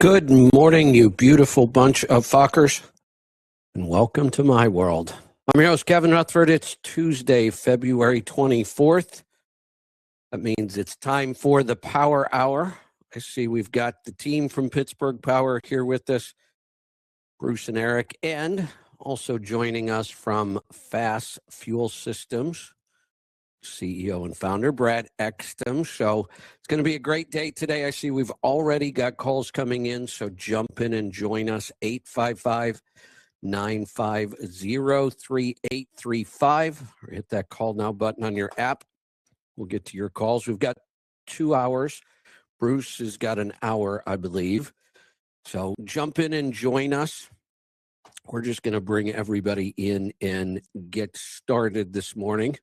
Good morning, you beautiful bunch of fuckers, and welcome to my world. I'm your host, Kevin Rutherford. It's Tuesday, February 24th. That means it's time for the Power Hour. I see we've got the team from Pittsburgh Power here with us, Bruce and Eric, and also joining us from Fast Fuel Systems, CEO and founder, Brad Exton. So it's going to be a great day today. I see we've already got calls coming in, so jump in and join us, 855-950-3835. Or hit that call now button on your app. We'll get to your calls. We've got 2 hours. Bruce has got an hour, I believe. So jump in and join us. We're just going to bring everybody in and get started this morning.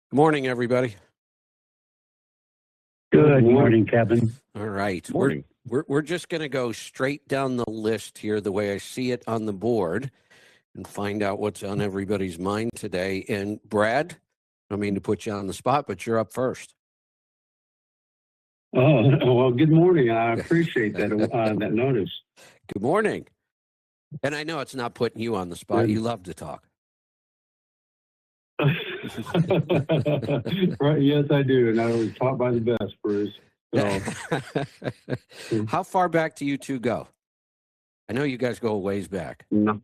Good morning, everybody. Good morning, Kevin. All right. Morning. We're just going to go straight down the list here the way I see it on the board and find out what's on everybody's mind today. And Brad, I don't mean to put you on the spot, but you're up first. Oh, well, good morning. I appreciate that that notice. Good morning. And I know it's not putting you on the spot. You love to talk. Right, yes, I do, and I was taught by the best, Bruce. So. How far back do you two go? I know you guys go a ways back. No.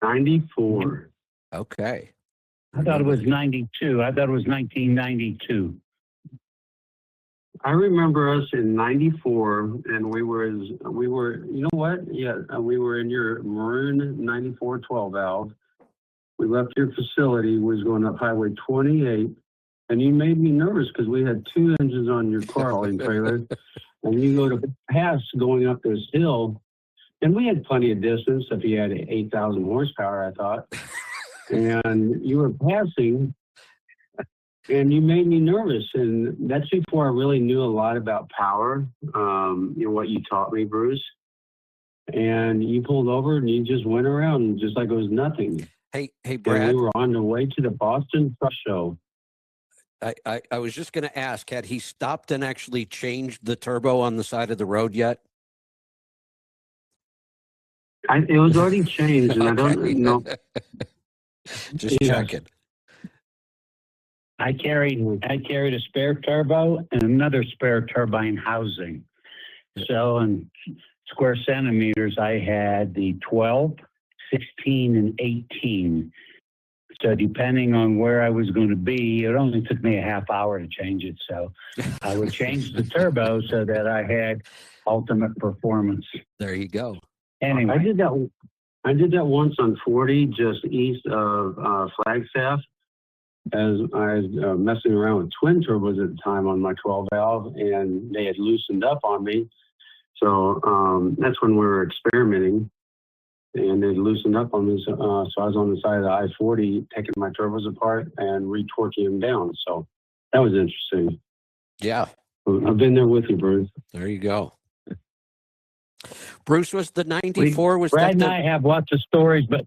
94. Okay. I thought it was 92. I thought it was 1992. I remember us in 94, and we were, you know what? Yeah, we were in your maroon 94 12 valve. We left your facility, was going up Highway 28, and you made me nervous because we had 2 engines on your car hauling trailer, and you go to pass going up this hill, and we had plenty of distance if you had 8,000 horsepower, I thought, and you were passing, and you made me nervous, and that's before I really knew a lot about power, you know, what you taught me, Bruce, and you pulled over, and you just went around just like it was nothing. Hey, Brad. And we were on the way to the Boston Truck Show. I was just going to ask, had he stopped and actually changed the turbo on the side of the road yet? It was already changed, and Okay. I don't know. Just checking. I carried a spare turbo and another spare turbine housing. So in square centimeters, I had the 12, 16, and 18. So depending on where I was going to be, it only took me a half hour to change it. So I would change the turbo so that I had ultimate performance. There you go. Anyway, I did that once on 40, just east of Flagstaff, as I was messing around with twin turbos at the time on my 12 valve, and they had loosened up on me. So that's when we were experimenting. And they loosened up on me, so I was on the side of the I-40 taking my turbos apart and retorquing them down. So that was interesting. Yeah. I've been there with you, Bruce. There you go. Bruce, was the 94? Brad and I have lots of stories, but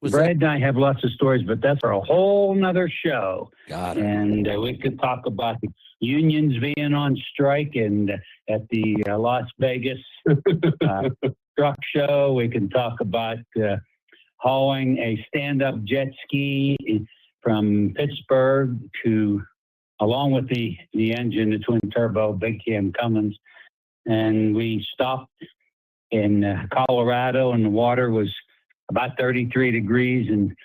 Brad and I have lots of stories, but that's for a whole nother show. Got it. And we could talk about the unions being on strike and at the Las Vegas truck show. We can talk about hauling a stand-up jet ski from Pittsburgh to, along with the engine, the twin turbo, big cam Cummins. And we stopped in Colorado, and the water was about 33 degrees, and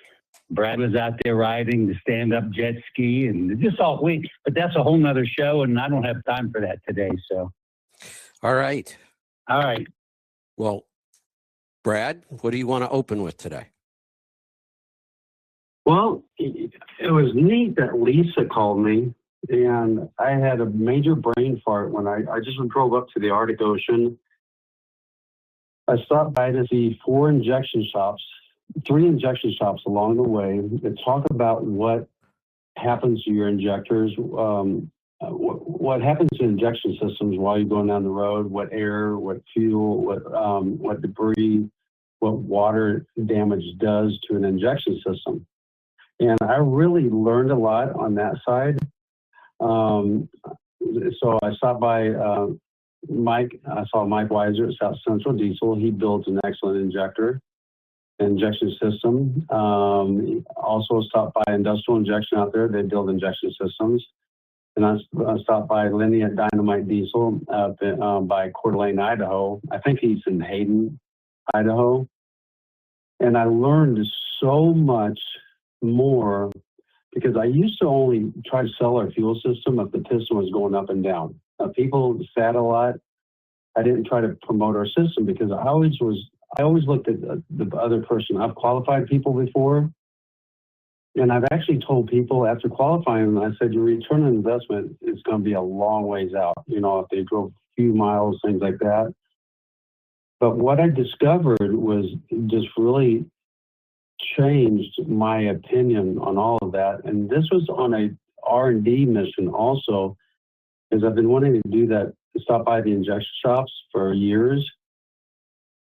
Brad was out there riding the stand-up jet ski, and just all week. But that's a whole nother show, and I don't have time for that today. So, All right. Well, Brad, what do you want to open with today? Well, it was neat that Lisa called me, and I had a major brain fart when I just drove up to the Arctic Ocean. I stopped by to see 3 injection shops along the way that talk about what happens to your injectors, what happens to injection systems while you're going down the road, what air, what fuel, what debris, what water damage does to an injection system. And I really learned a lot on that side. So I stopped by I saw Mike Weiser at South Central Diesel. He builds an excellent injection system. Also stopped by Industrial Injection out there. They build injection systems. And I stopped by Lenny at Dynamite Diesel by Coeur d'Alene, Idaho. I think he's in Hayden, Idaho. And I learned so much more because I used to only try to sell our fuel system if the piston was going up and down. People sat a lot. I didn't try to promote our system because I always looked at the other person. I've qualified people before. And I've actually told people after qualifying them, I said, your return on investment is going to be a long ways out. You know, if they drove a few miles, things like that. But what I discovered was just really changed my opinion on all of that. And this was on a R&D mission also, because I've been wanting to do that, stop by the injection shops for years.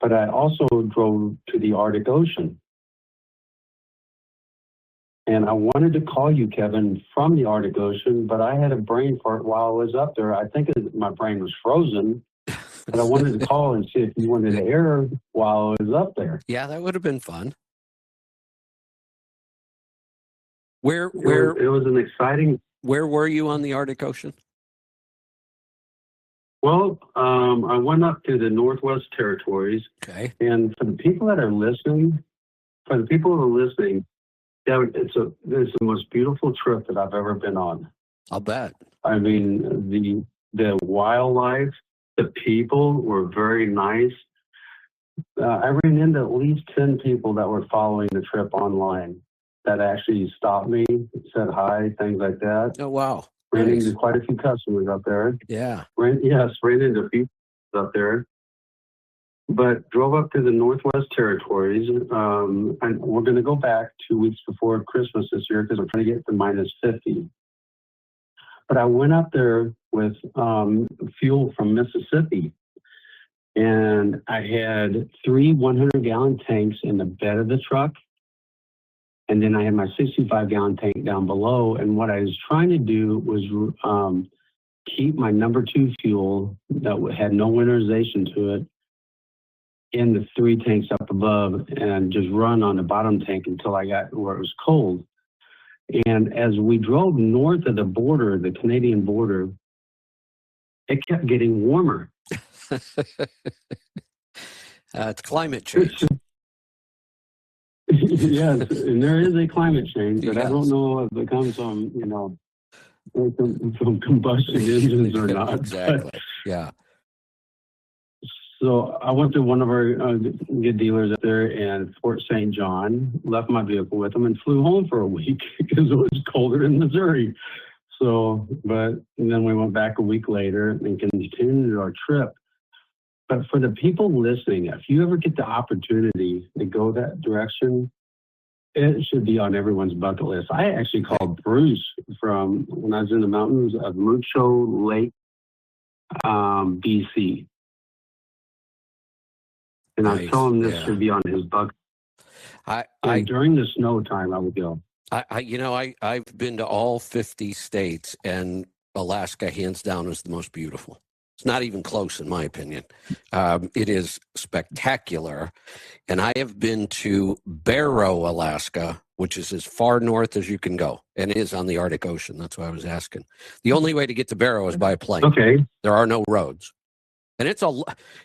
But I also drove to the Arctic Ocean. And I wanted to call you, Kevin, from the Arctic Ocean, but I had a brain fart while I was up there. I think my brain was frozen, but I wanted to call and see if you wanted to air while I was up there. Yeah, that would have been fun. It was an exciting. Where were you on the Arctic Ocean? Well, I went up to the Northwest Territories. Okay. And for the people that are listening, yeah, it's the most beautiful trip that I've ever been on. I'll bet. I mean, the wildlife, the people were very nice. I ran into at least 10 people that were following the trip online that actually stopped me, said hi, things like that. Oh, wow. Ran Nice. into quite a few customers up there. Yeah. Ran into a few up there. But drove up to the Northwest Territories, and we're going to go back 2 weeks before Christmas this year because we're trying to get to -50. But I went up there with fuel from Mississippi, and I had 3 100-gallon tanks in the bed of the truck, and then I had my 65-gallon tank down below. And what I was trying to do was keep my number 2 fuel that had no winterization to it in the 3 tanks up above and just run on the bottom tank until I got where it was cold. And as we drove north of the border, the Canadian border, it kept getting warmer. It's climate change. Yes, and there is a climate change, but Yes. I don't know if it comes from, from combustion engines or not. Exactly. Yeah. So I went to one of our good dealers up there in Fort St. John, left my vehicle with them, and flew home for a week because it was colder in Missouri. So, and then we went back a week later and continued our trip. But for the people listening, if you ever get the opportunity to go that direction, it should be on everyone's bucket list. I actually called Bruce from when I was in the mountains of Mucho Lake, BC. And Nice. I told him this Yeah. should be on his bucket. During the snow time, I would go. I've been to all 50 states, and Alaska, hands down, is the most beautiful. It's not even close, in my opinion. It is spectacular. And I have been to Barrow, Alaska, which is as far north as you can go. And it is on the Arctic Ocean. That's why I was asking. The only way to get to Barrow is by a plane. Okay. There are no roads. And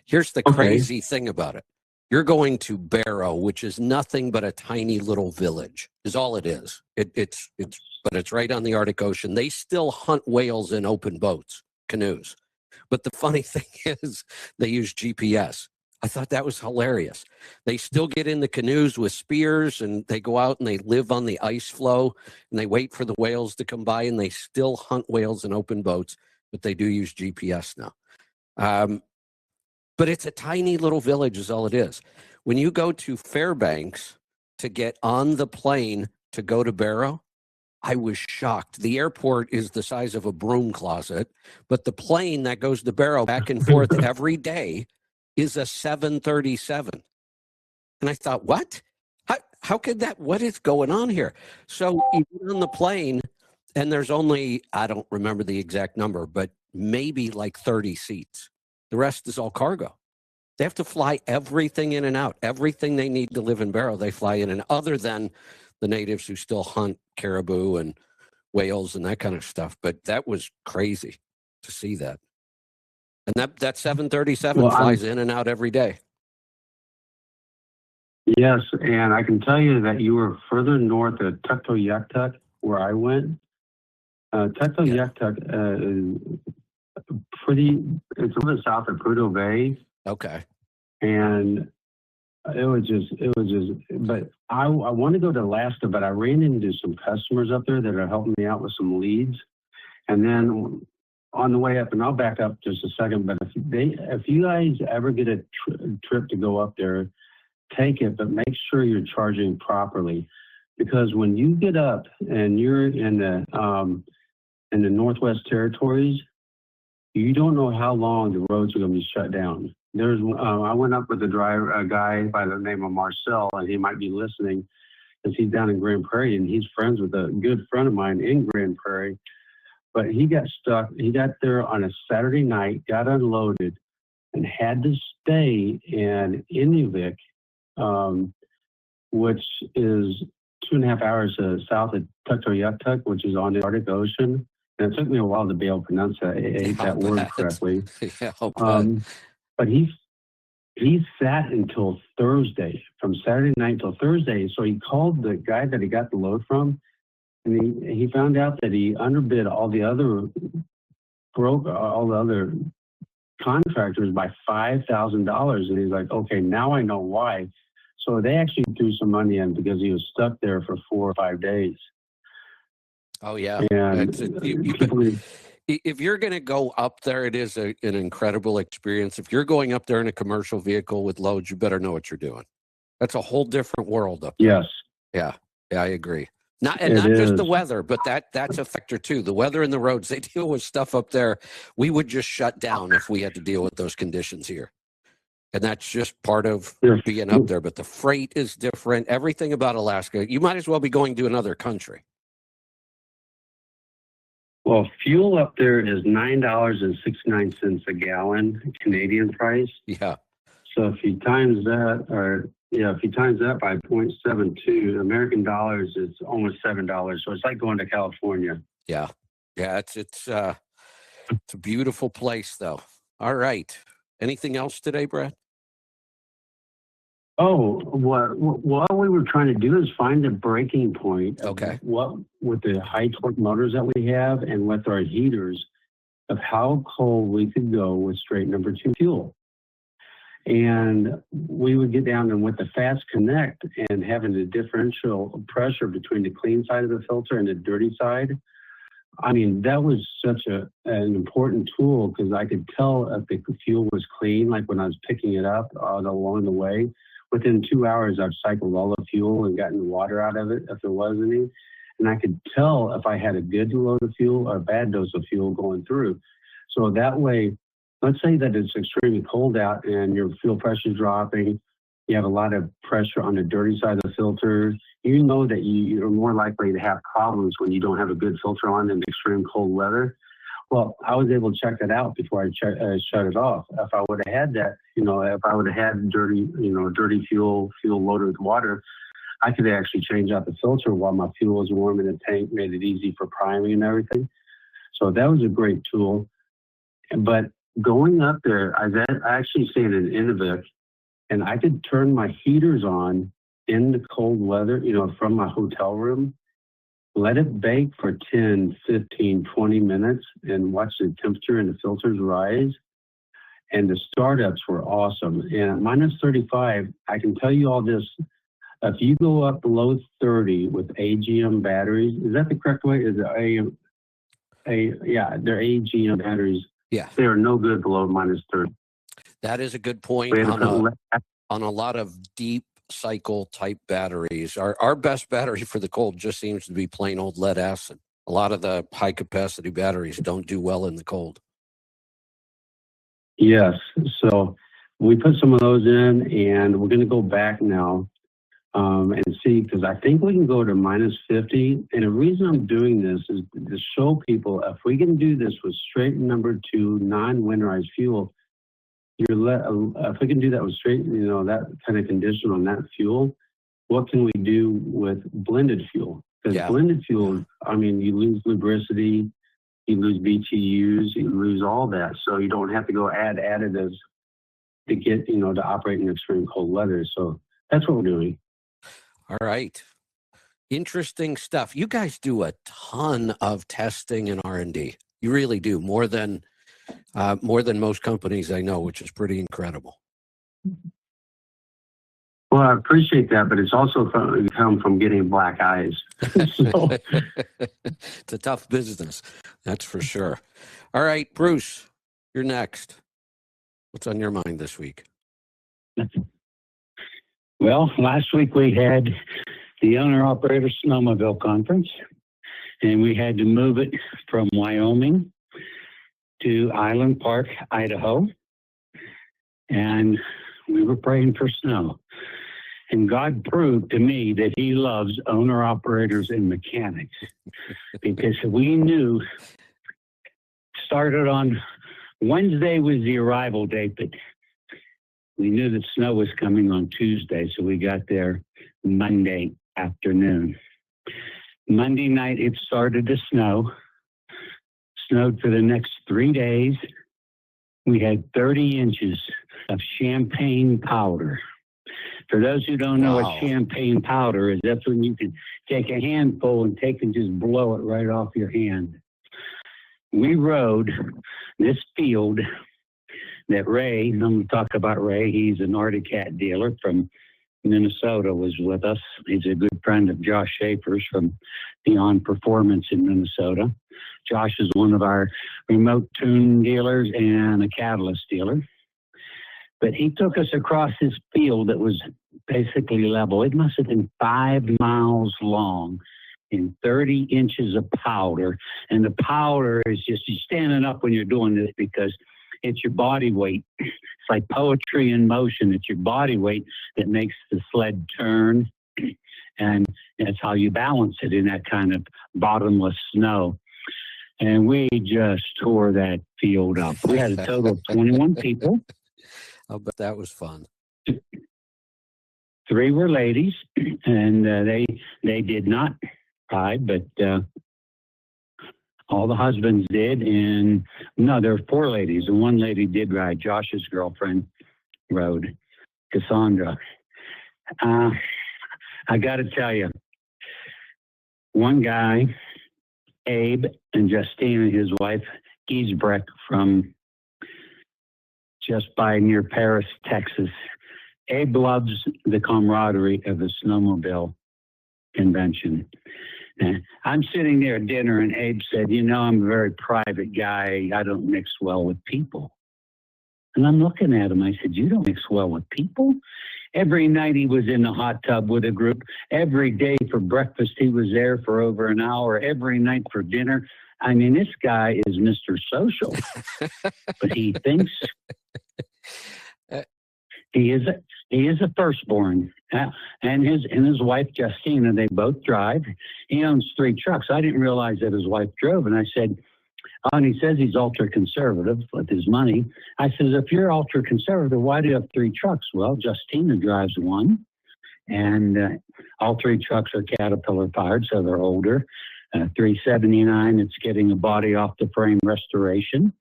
here's the crazy thing about it. You're going to Barrow, which is nothing but a tiny little village, is all it is. But it's right on the Arctic Ocean. They still hunt whales in open boats, canoes. But the funny thing is they use GPS. I thought that was hilarious. They still get in the canoes with spears, and they go out and they live on the ice floe, and they wait for the whales to come by, and they still hunt whales in open boats, but they do use GPS now. But it's a tiny little village is all it is. When you go to Fairbanks to get on the plane to go to Barrow, I was shocked. The airport is the size of a broom closet, but the plane that goes to Barrow back and forth every day is a 737. And I thought, what? How could that? What is going on here? So you get on the plane, and there's only, I don't remember the exact number, but maybe like 30 seats. The rest is all cargo. They have to fly everything in and out. Everything they need to live in Barrow, they fly in and other than the natives who still hunt caribou and whales and that kind of stuff. But that was crazy to see that. And that 737 flies in and out every day. Yes, and I can tell you that you were further north at Tuktoyaktuk, where I went. Tuktoyaktuk is it's a little south of Prudhoe Bay. Okay. And it was just, but I want to go to Alaska, but I ran into some customers up there that are helping me out with some leads. And then on the way up, and I'll back up just a second, but if you guys ever get a trip to go up there, take it, but make sure you're charging properly. Because when you get up and you're in the Northwest Territories, you don't know how long the roads are going to be shut down. I went up with a guy by the name of Marcel, and he might be listening because he's down in Grand Prairie, and he's friends with a good friend of mine in Grand Prairie. But he got stuck. He got there on a Saturday night, got unloaded, and had to stay in Inuvik, which is 2.5 hours south of Tuktoyaktuk, which is on the Arctic Ocean. And it took me a while to be able to pronounce that word correctly. But he sat until Thursday, from Saturday night till Thursday. So he called the guy that he got the load from, and he found out that he underbid all the other contractors by $5,000. And he's like, okay, now I know why. So they actually threw some money in because he was stuck there for 4 or 5 days. Oh yeah. And if you're going to go up there, it is an incredible experience. If you're going up there in a commercial vehicle with loads, you better know what you're doing. That's a whole different world up there. Yes. Yeah, I agree. Not just the weather, but that's a factor too. The weather and the roads, they deal with stuff up there. We would just shut down if we had to deal with those conditions here. And that's just part of being up there. But the freight is different. Everything about Alaska, you might as well be going to another country. Well, fuel up there is $9.69 a gallon, Canadian price. Yeah. So if you times that, by 0.72 American dollars, it's almost $7. So it's like going to California. Yeah. It's a beautiful place, though. All right. Anything else today, Brad? Oh, what we were trying to do is find a breaking point. Okay. What with the high torque motors that we have and with our heaters, of how cold we could go with straight number 2 fuel. And we would get down and with the fast connect and having the differential pressure between the clean side of the filter and the dirty side. I mean, that was such an important tool because I could tell if the fuel was clean, like when I was picking it up along the way. Within 2 hours, I've cycled all the fuel and gotten the water out of it if there was any. And I could tell if I had a good load of fuel or a bad dose of fuel going through. So that way, let's say that it's extremely cold out and your fuel pressure is dropping. You have a lot of pressure on the dirty side of the filter. You know that you're more likely to have problems when you don't have a good filter on in extreme cold weather. Well, I was able to check that out before I shut it off. If I would have had that, if I would have had dirty fuel loaded with water, I could actually change out the filter while my fuel was warm in the tank, made it easy for priming and everything. So that was a great tool. But going up there, I actually stayed in Inuvik, and I could turn my heaters on in the cold weather, from my hotel room, let it bake for 10, 15, 20 minutes and watch the temperature and the filters rise. And the startups were awesome. And at minus 35, I can tell you all this. If you go up below 30 with AGM batteries, is that the correct way? Is it they're AGM batteries. Yeah. They are no good below minus 30. That is a good point on a lot of deep cycle type batteries. Our best battery for the cold just seems to be plain old lead acid. A lot of the high capacity batteries don't do well in the cold. Yes. So we put some of those in, and we're going to go back now and see, because I think we can go to minus 50. And the reason I'm doing this is to show people if we can do this with straight number 2 non-winterized fuel, if we can do that with straight, that kind of condition on that fuel, what can we do with blended fuel? Because blended fuel, I mean, you lose lubricity, you lose BTUs, you lose all that. So you don't have to go add additives to get, to operate in extreme cold weather. So that's what we're doing. All right. Interesting stuff. You guys do a ton of testing and R&D. You really do, more than most companies I know, which is pretty incredible. Well, I appreciate that, but it's also come from getting black eyes. So. It's a tough business, that's for sure. All right, Bruce, you're next. What's on your mind this week? Well, last week we had the owner-operator snowmobile conference, and we had to move it from Wyoming to Island Park, Idaho, and we were praying for snow. And God proved to me that he loves owner-operators and mechanics, because we knew, started on Wednesday was the arrival date, but we knew that snow was coming on Tuesday, so we got there Monday afternoon. Monday night, it started to snow. Snowed for the next 3 days. We had 30 inches of champagne powder. For those who don't know what champagne powder is, that's when you can take a handful and just blow it right off your hand. We rode this field that Ray, I'm going to talk about Ray, he's an Arctic Cat dealer from Minnesota, was with us. He's a good friend of Josh Schaefer's from Beyond Performance in Minnesota. Josh is one of our remote tune dealers and a catalyst dealer. But he took us across this field that was basically level. It must have been 5 miles long in 30 inches of powder. And the powder is just, you're standing up when you're doing this because it's your body weight. It's like poetry in motion. It's your body weight that makes the sled turn. And that's how you balance it in that kind of bottomless snow. And we just tore that field up. We had a total of 21 people. I'll bet that was fun. 3 were ladies, and they did not ride, but all the husbands did. And no, there were 4 ladies, and 1 lady did ride. Josh's girlfriend rode, Cassandra. I got to tell you, one guy, Abe, and Justine, his wife, Giesbrecht, from just by near Paris, Texas. Abe loves the camaraderie of the snowmobile convention. And I'm sitting there at dinner, and Abe said, I'm a very private guy. I don't mix well with people. And I'm looking at him. I said, you don't mix well with people? Every night he was in the hot tub with a group. Every day for breakfast, he was there for over an hour. Every night for dinner. I mean, this guy is Mr. Social, but he thinks he is a firstborn, and his wife Justina, they both drive. He owns 3 trucks. I didn't realize that his wife drove, and I said, and he says he's ultra conservative with his money. I said, if you're ultra conservative, why do you have 3 trucks? Well, Justina drives 1, and all 3 trucks are Caterpillar fired, so they're older. 379, it's getting a body off the frame restoration.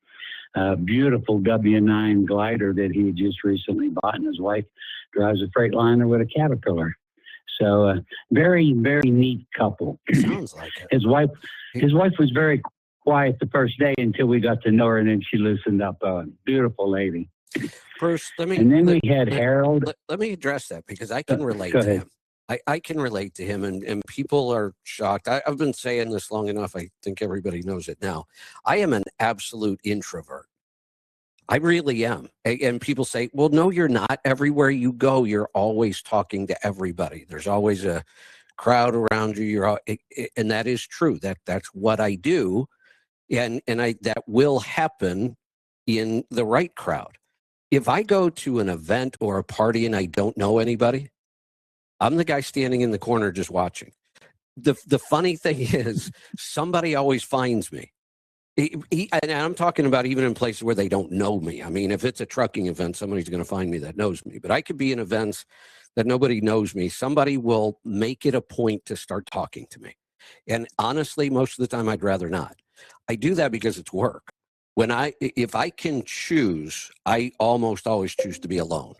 Beautiful W9 glider that he just recently bought, and his wife drives a Freightliner with a Caterpillar. So very, very neat couple. Sounds like it. His wife was very quiet the first day until we got to know her, and then she loosened up. Beautiful lady. Bruce, we had Harold. Let me address that because I can relate to him. I can relate to him, and people are shocked. I've been saying this long enough. I think everybody knows it now. I am an absolute introvert. I really am. And people say, well, no, you're not. Everywhere you go, you're always talking to everybody. There's always a crowd around you. And that is true. That's what I do. And that will happen in the right crowd. If I go to an event or a party and I don't know anybody, I'm the guy standing in the corner just watching. The funny thing is, somebody always finds me. And I'm talking about even in places where they don't know me. I mean, if it's a trucking event, somebody's going to find me that knows me. But I could be in events that nobody knows me. Somebody will make it a point to start talking to me. And honestly, most of the time, I'd rather not. I do that because it's work. If I can choose, I almost always choose to be alone.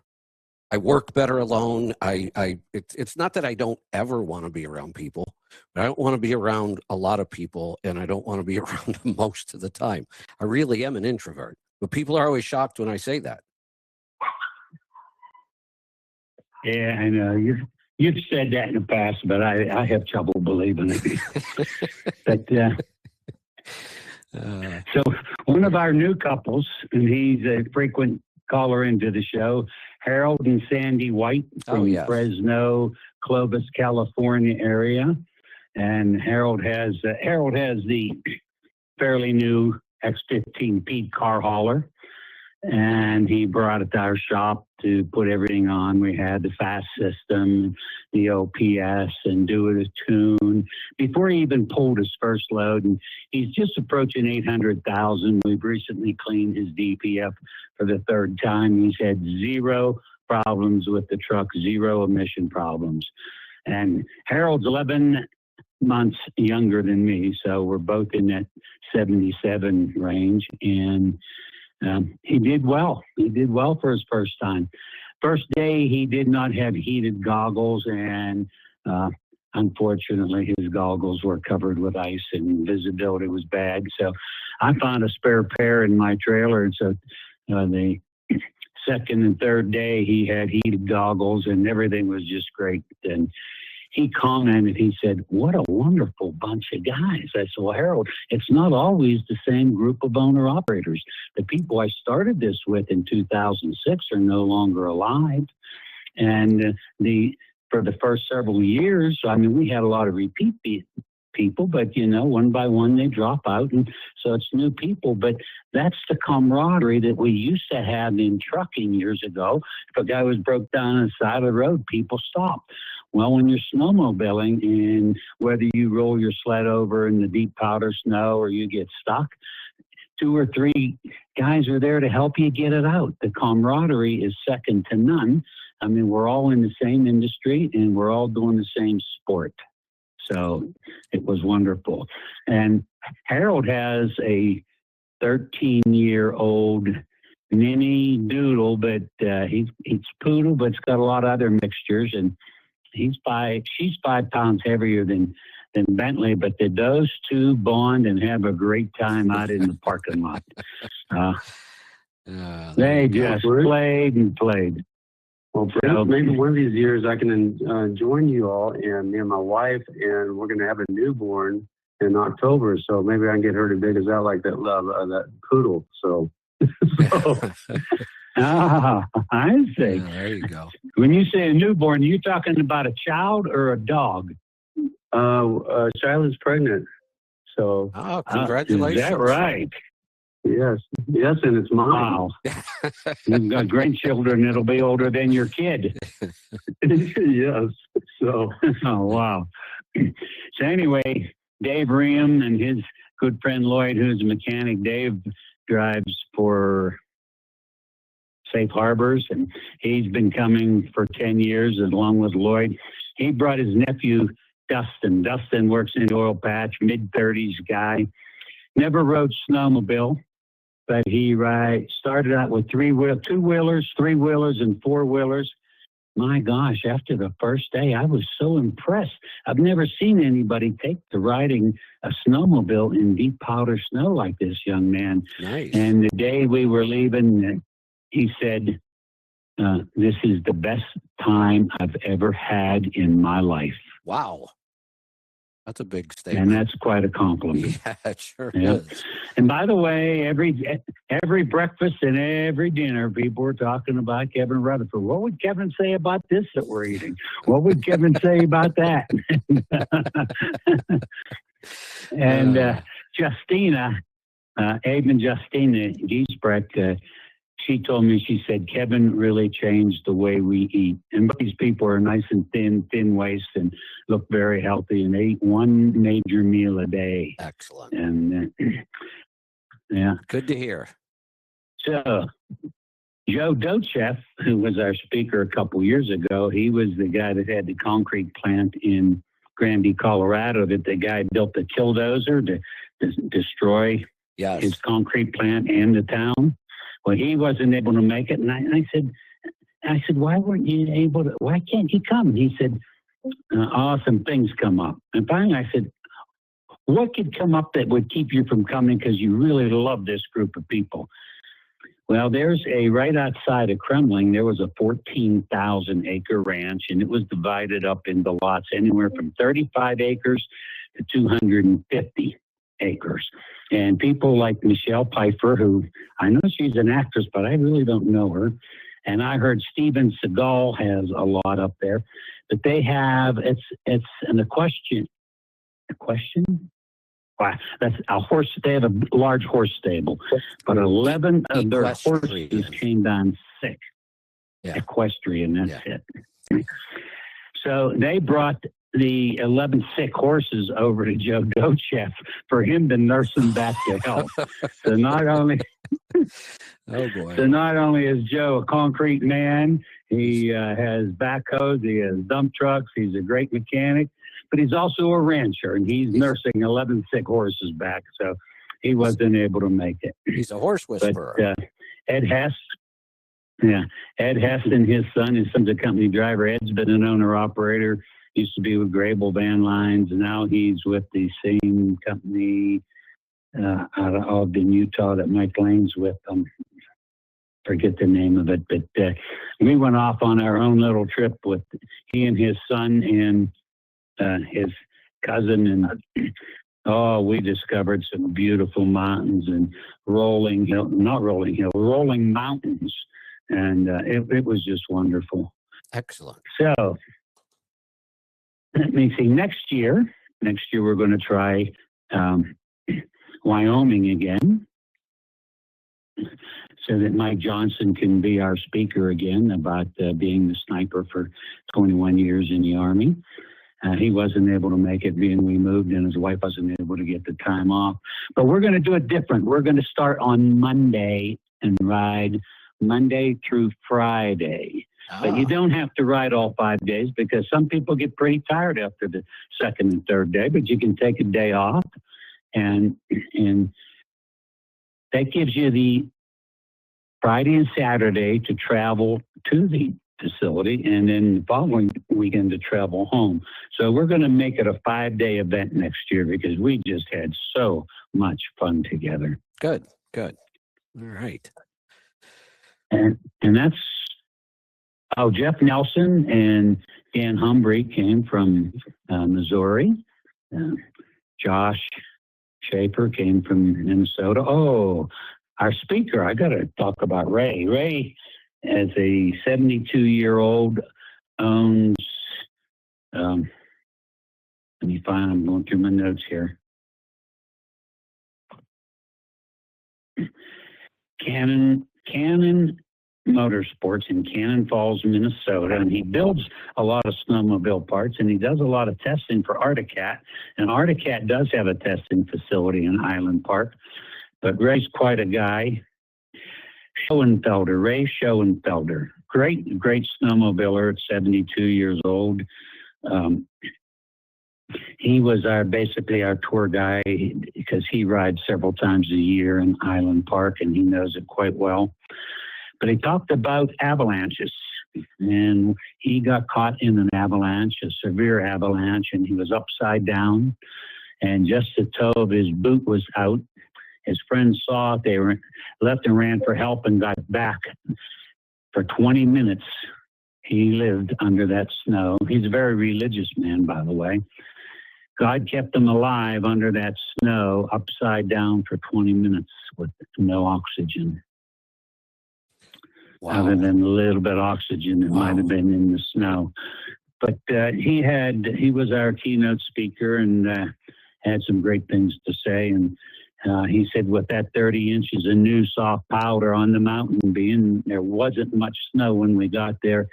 I work better alone. It's not that I don't ever want to be around people, but I don't want to be around a lot of people, and I don't want to be around them most of the time. I really am an introvert, but people are always shocked when I say that. Yeah, I know. You've said that in the past, but I have trouble believing it. But so one of our new couples, and he's a frequent caller into the show, Harold and Sandy White from Fresno, Clovis, California area. And Harold has the fairly new X15P car hauler, and he brought it to our shop to put everything on. We had the fast system, the OPS, and do it a tune before he even pulled his first load. And he's just approaching 800,000. We've recently cleaned his DPF for the third time. He's had zero problems with the truck, zero emission problems. And Harold's 11 months younger than me, so we're both in that 77 range. And he did well. He did well for his first time. First day, he did not have heated goggles, and unfortunately, his goggles were covered with ice and visibility was bad. So I found a spare pair in my trailer, and so the second and third day, he had heated goggles, and everything was just great. And he commented, he said, "What a wonderful bunch of guys." I said, "Well, Harold, it's not always the same group of owner-operators. The people I started this with in 2006 are no longer alive. And for the first several years, I mean, we had a lot of repeat people, but, you know, one by one they drop out, and so it's new people. But that's the camaraderie that we used to have in trucking years ago. If a guy was broke down on the side of the road, people stopped. Well, when you're snowmobiling, and whether you roll your sled over in the deep powder snow or you get stuck, 2 or 3 guys are there to help you get it out. The camaraderie is second to none. I mean, we're all in the same industry, and we're all doing the same sport. So it was wonderful. And Harold has a 13-year-old mini doodle, but he's poodle, but it's got a lot of other mixtures. And she's 5 pounds heavier than Bentley, but those two bond and have a great time out in the parking lot. They just played and played. Well, maybe one of these years I can join you all, and me and my wife, and we're going to have a newborn in October. So maybe I can get her to big us out like that poodle. So. I see. Yeah, there you go. When you say a newborn, you talking about a child or a dog? A child is pregnant. So. Oh, congratulations! Is that right? Yes, and it's mine. Wow. You've got grandchildren that'll be older than your kid. Yes. So. Oh, wow. So anyway, Dave Ream and his good friend Lloyd, who's a mechanic. Dave drives for Safe Harbors, and he's been coming for 10 years along with Lloyd. He brought his nephew, Dustin. Dustin works in the oil patch, mid-30s guy. Never rode snowmobile, but he started out with 2-wheelers, 3-wheelers, and 4-wheelers. My gosh, after the first day, I was so impressed. I've never seen anybody take to riding a snowmobile in deep powder snow like this young man. Nice. And the day we were leaving, he said, "This is the best time I've ever had in my life." Wow. That's a big statement. And that's quite a compliment. Yeah, it sure is. And by the way, every breakfast and every dinner, people were talking about Kevin Rutherford. What would Kevin say about this that we're eating? What would Kevin say about that? And Justina, Abe and Justina Giesbrecht, she told me, she said, "Kevin really changed the way we eat." And these people are nice and thin waist, and look very healthy, and they eat 1 major meal a day. Excellent. And Yeah. Good to hear. So Joe Dochev, who was our speaker a couple years ago, he was the guy that had the concrete plant in Granby, Colorado, that the guy built the killdozer to destroy Yes. his concrete plant and the town. Well, he wasn't able to make it. And I said, why weren't you able to, why can't you come? And he said, awesome things come up. And finally I said, what could come up that would keep you from coming because you really love this group of people? Well, there's right outside of Kremling, there was a 14,000 acre ranch, and it was divided up into lots anywhere from 35 acres to 250 acres. And people like Michelle Pfeiffer, who I know she's an actress, but I really don't know her. And I heard Steven Seagal has a lot up there. But they have, it's an equestrian. Wow, that's a horse. They have a large horse stable, but 11 of their horses came down sick. Yeah. Equestrian, that's it. So they brought the 11 sick horses over to Joe Dochev for him to nurse them back to health. So not only, so not only is Joe a concrete man, he has backhoes, he has dump trucks, he's a great mechanic. But he's also a rancher, and he's nursing 11 sick horses back, so he wasn't able to make it. He's a horse whisperer. But Ed Hess and his son's a company driver. Ed's been an owner-operator, used to be with Grable Van Lines, and now he's with the same company out of Ogden, Utah that Mike Lane's with. Forget the name of it, but we went off on our own little trip with he and his son and his cousin, and we discovered some beautiful mountains and rolling mountains, and it was just wonderful. Excellent. So let me see. Next year we're going to try Wyoming again, so that Mike Johnson can be our speaker again about being the sniper for 21 years in the Army. He wasn't able to make it being we moved, and his wife wasn't able to get the time off. But we're going to do it different. We're going to start on Monday and ride Monday through Friday. But you don't have to ride all 5 days because some people get pretty tired after the second and third day, but you can take a day off. And that gives you the Friday and Saturday to travel to the facility, and then the following weekend to travel home. So we're going to make it a 5-day event next year because we just had so much fun together. Good. All right. And that's Jeff Nelson and Dan Humbry came from Missouri. Josh Schaefer came from Minnesota. Our speaker, I got to talk about Ray. Ray, as a 72-year-old, owns, let me find, I'm going through my notes here. Cannon Motorsports in Cannon Falls, Minnesota, and he builds a lot of snowmobile parts, and he does a lot of testing for Arctic-Cat, and Arctic-Cat does have a testing facility in Highland Park, but Ray's quite a guy. Ray Schoenfelder, great snowmobiler at 72 years old. He was basically our tour guide because he rides several times a year in Highland Park, and he knows it quite well. But he talked about avalanches, and he got caught in an avalanche, a severe avalanche, and he was upside down, and just the toe of his boot was out. His friends saw it. They left and ran for help and got back. For 20 minutes, he lived under that snow. He's a very religious man, by the way. God kept him alive under that snow, upside down for 20 minutes with no oxygen. Wow. Other than a little bit of oxygen that might have been in the snow. But he was our keynote speaker and had some great things to say. And he said with that 30 inches of new soft powder on the mountain, being there wasn't much snow when we got there,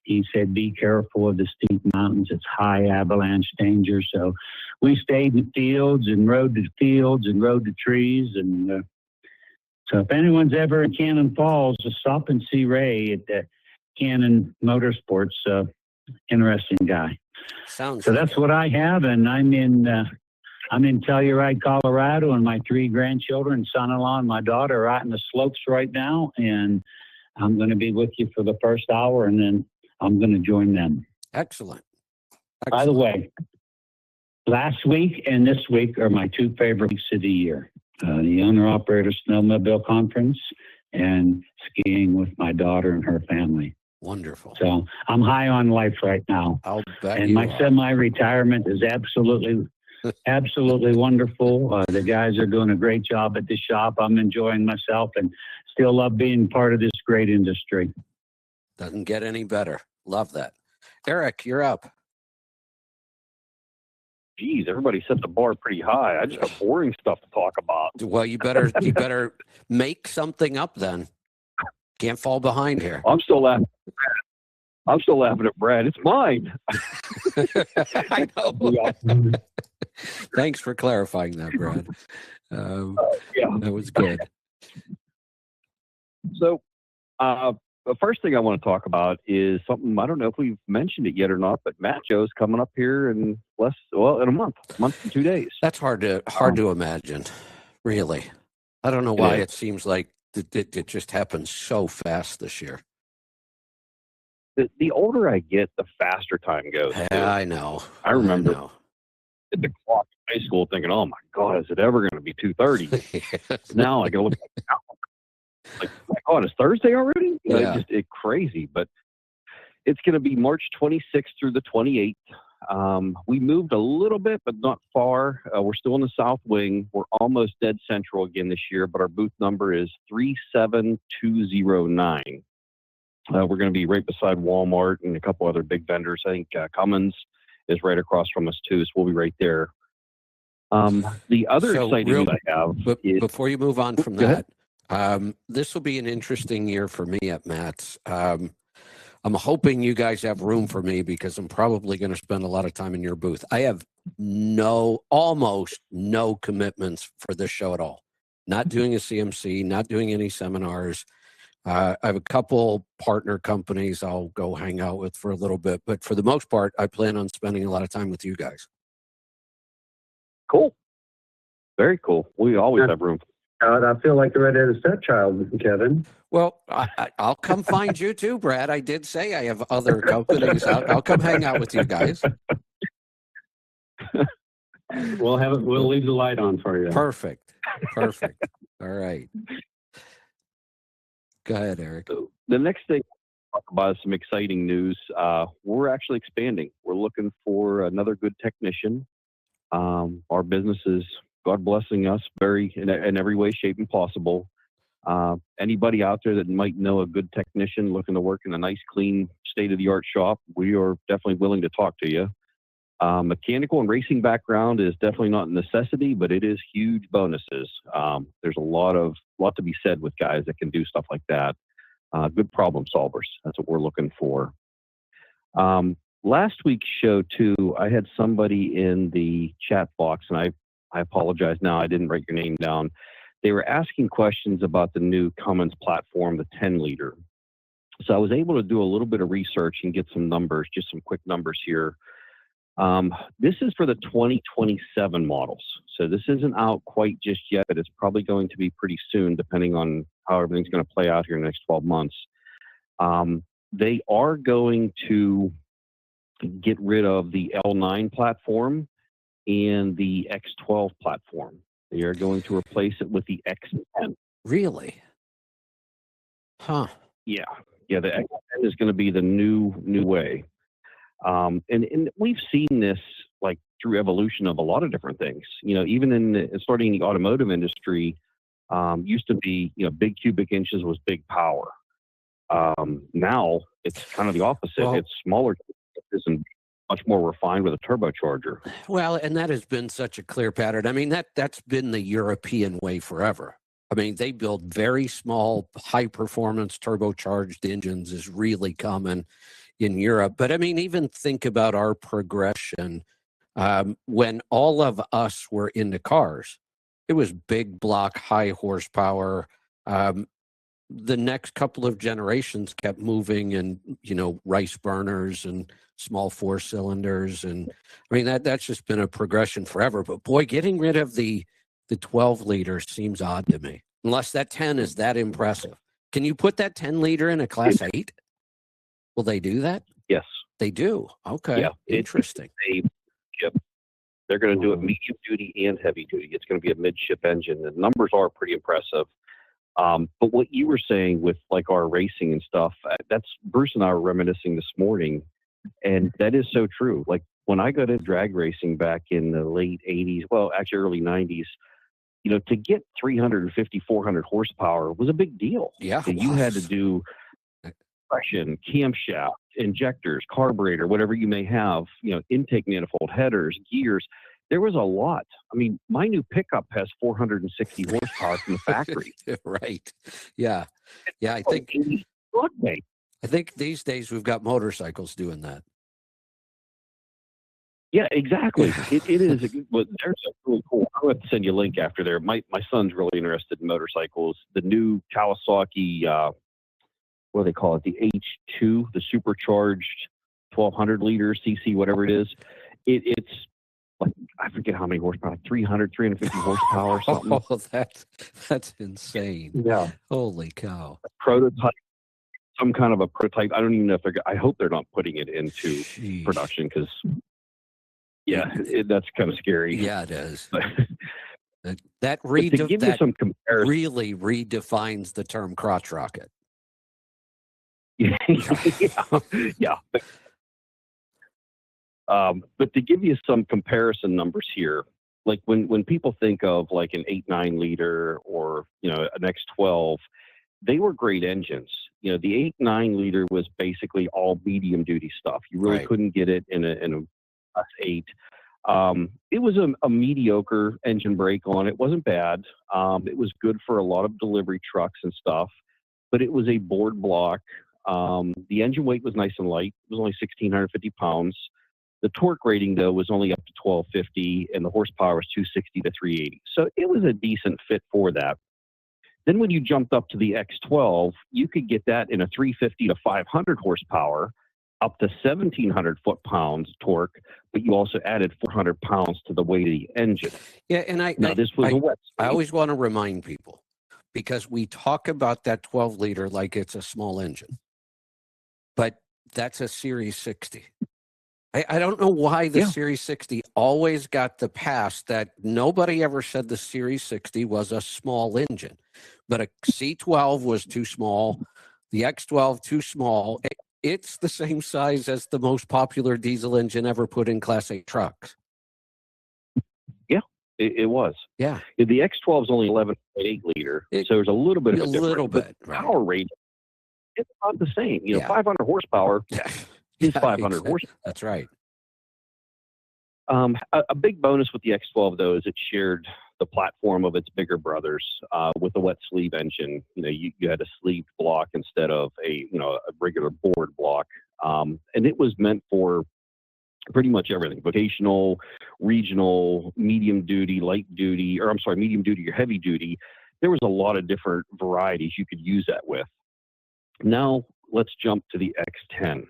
he said, be careful of the steep mountains. It's high avalanche danger. So we stayed in fields and rode to trees. And So if anyone's ever in Cannon Falls, just stop and see Ray at the Cannon Motorsports. Interesting guy. Sounds So like that's it. what I have, and I'm in Telluride, Colorado, and my 3 grandchildren, son-in-law, and my daughter are out in the slopes right now, and I'm going to be with you for the first hour, and then I'm going to join them. Excellent. By the Excellent. way, last week and this week are my 2 favorite weeks of the year. The owner-operator snowmobile conference and skiing with my daughter and her family. Wonderful. So I'm high on life right now. I'll bet And you my are. semi-retirement is absolutely wonderful. The guys are doing a great job at the shop. I'm enjoying myself and still love being part of this great industry. Doesn't get any better. Love that. Eric, you're up. Geez, everybody set the bar pretty high. I just have boring stuff to talk about. Well, you better make something up then. Can't fall behind here. I'm still laughing. I'm still laughing at Brad. It's mine. I know. Thanks for clarifying that, Brad. Yeah. That was good. So, the first thing I want to talk about is something, I don't know if we've mentioned it yet or not, but Matt Joe's coming up here in in a month and 2 days. That's hard to imagine, really. I don't know why it seems like it just happens so fast this year. The older I get, the faster time goes. Yeah, I know. I remember know. at the clock in high school thinking, oh my God, is it ever going to be 2:30? Now I can look at the calendar. Like, oh my God, it's Thursday already? You know, Yeah. It's crazy, but it's going to be March 26th through the 28th. We moved a little bit, but not far. We're still in the South Wing. We're almost dead central again this year, but our booth number is 37209. We're going to be right beside Walmart and a couple other big vendors. I think Cummins is right across from us too, so we'll be right there. The other exciting news I have is, before you move on from that, this will be an interesting year for me at Matt's. I'm hoping you guys have room for me because I'm probably going to spend a lot of time in your booth. I have almost no commitments for this show at all. Not doing a CMC, not doing any seminars. I have a couple partner companies I'll go hang out with for a little bit, but for the most part, I plan on spending a lot of time with you guys. cool. Very cool. We always have room. I feel like the redheaded stepchild, Kevin. Well, I'll come find you too, Brad. I did say I have other companies. I'll come hang out with you guys. We'll leave the light on for you. Perfect. All right. Go ahead, Eric. The next thing I'll talk about is some exciting news. We're actually expanding. We're looking for another good technician. Our business is, God blessing us, in every way, shape, and possible. Anybody out there that might know a good technician looking to work in a nice, clean, state-of-the-art shop, we are definitely willing to talk to you. Mechanical and racing background is definitely not a necessity, but it is huge bonuses. There's a lot to be said with guys that can do stuff like that. Good problem solvers. That's what we're looking for. Last week's show too, I had somebody in the chat box, and I apologize now, I didn't write your name down. They were asking questions about the new Cummins platform, the 10-liter. So I was able to do a little bit of research and get some numbers, just some quick numbers here. This is for the 2027 models. So this isn't out quite just yet, but it's probably going to be pretty soon, depending on how everything's going to play out here in the next 12 months. They are going to get rid of the L9 platform and the X12 platform. They are going to replace it with the X10. Really? Huh. Yeah, the X10 is going to be the new way. And we've seen this like through evolution of a lot of different things. You know, even starting in the automotive industry, used to be, big cubic inches was big power. Now it's kind of the opposite. Well, it's smaller and much more refined with a turbocharger. Well, and that has been such a clear pattern. I mean, that's been the European way forever. I mean, they build very small, high-performance turbocharged engines is really common in Europe. But I mean, even think about our progression. When all of us were into cars, it was big block, high horsepower, The next couple of generations kept moving, and rice burners and small 4-cylinders, and I mean that's just been a progression forever. But boy, getting rid of the 12-liter seems odd to me, unless that 10 is that impressive. Can you put that 10-liter in a Class 8? Will they do that? Yes, they do. Okay, yeah, interesting. They're going to do it medium duty and heavy duty. It's going to be a midship engine. The numbers are pretty impressive. But what you were saying with like our racing and stuff, that's Bruce and I were reminiscing this morning, and that is so true. Like when I got into drag racing back in the late 80s, well, actually early 90s, to get 350, 400 horsepower was a big deal. Yeah. You had to do compression, camshaft, injectors, carburetor, whatever you may have, intake manifold, headers, gears. There was a lot. I mean, my new pickup has 460 horsepower from the factory. Right. Yeah. Yeah. I think these days we've got motorcycles doing that. Yeah, exactly. It is. But there's a really cool. I'm going to send you a link after there. My son's really interested in motorcycles. The new Kawasaki, what do they call it? The H2, the supercharged 1200 liter cc, whatever it is. It's like, I forget how many horsepower, like 350 horsepower or something. Oh, that's insane. Yeah. Holy cow. A prototype, some kind of a prototype. I don't even know if I hope they're not putting it into production, because that's kind of scary. Yeah, it is. That really redefines the term crotch rocket. Yeah. But to give you some comparison numbers here, like when people think of like an 8.9 liter or an X12, they were great engines. The 8.9 liter was basically all medium duty stuff. You really couldn't get it in a Class 8. It was a mediocre engine brake on it. It wasn't bad. It was good for a lot of delivery trucks and stuff, but it was a board block. The engine weight was nice and light. It was only 1,650 pounds. The torque rating, though, was only up to 1,250, and the horsepower was 260 to 380. So it was a decent fit for that. Then when you jumped up to the X12, you could get that in a 350 to 500 horsepower, up to 1,700 foot-pounds torque, but you also added 400 pounds to the weight of the engine. Yeah, and this was a wet space. I always want to remind people, because we talk about that 12-liter like it's a small engine, but that's a Series 60. I don't know why the Series 60 always got the pass that nobody ever said the Series 60 was a small engine, but a C12 was too small, the X12 too small. It's the same size as the most popular diesel engine ever put in Class 8 trucks. Yeah, it was. Yeah. The X12 is only 11.8 liter, so there's a little bit of a difference. Little bit, right. Power rate, it's about the same. 500 horsepower is 500 horsepower. That's right. A big bonus with the X12, though, is it shared the platform of its bigger brothers with a wet sleeve engine. You had a sleeved block instead of a regular board block, and it was meant for pretty much everything: vocational, regional, medium duty, medium duty or heavy duty. There was a lot of different varieties you could use that with. Now let's jump to the X10.